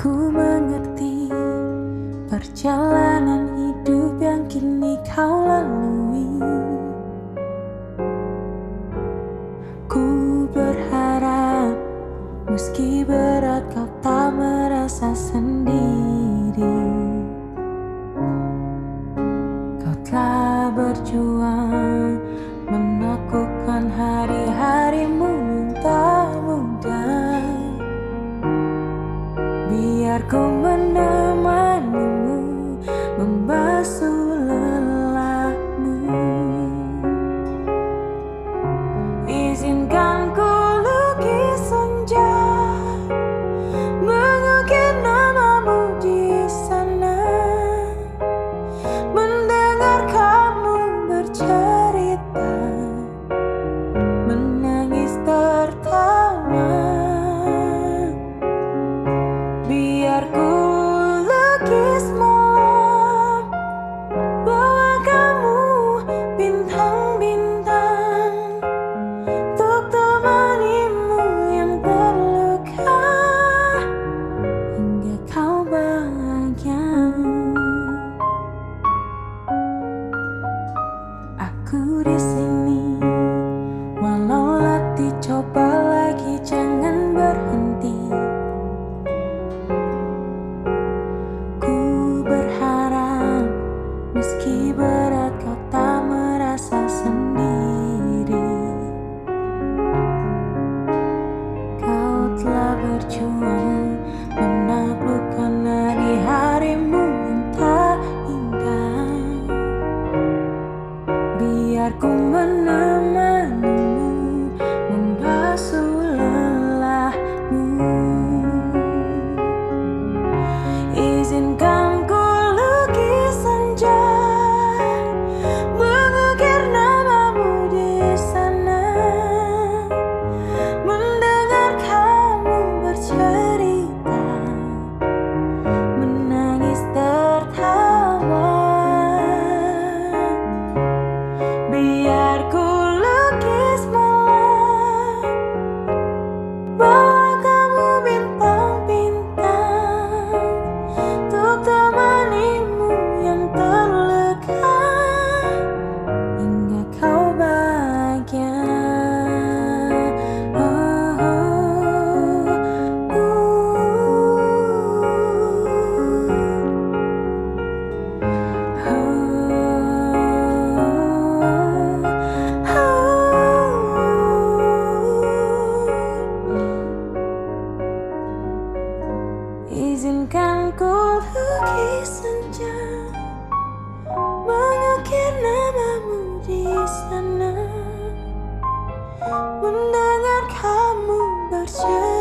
Aku mengerti perjalanan hidup yang kini kau lalui. Ku berharap meski berat kau tak merasa sendiri. Kau telah berjuang menaklukkan hari-harimu yang tak mudah. Biar ku menemanimu membasuh lelahmu. Izinkan ku lukis senja, mengukir namamu di sana, mendengar kamu bercerita, menangis tertawa. Biar ku lukis malam, bawa kamu bintang-bintang, untuk temanimu yang terluka hingga kau bahagia. Aku di sini, walau latih coba lagi, jangan berhenti. Meski berat kau tak merasa sendiri. Kau telah berjuang menaklukkan hari-harimu yang tak indah. Biar ku menemanimu membasuh lelahmu. Izinkan ku lukis senja, mengukir namamu di sana, mendengar kamu bercerita, menangis tertawa. Biar ku lukis malam, bawa kamu bintang-bintang, untuk temanimu yang terluka hingga kau bahagia. Izinkan ku lukis senja, mengukir namamu di sana, mendengar kamu bercerita.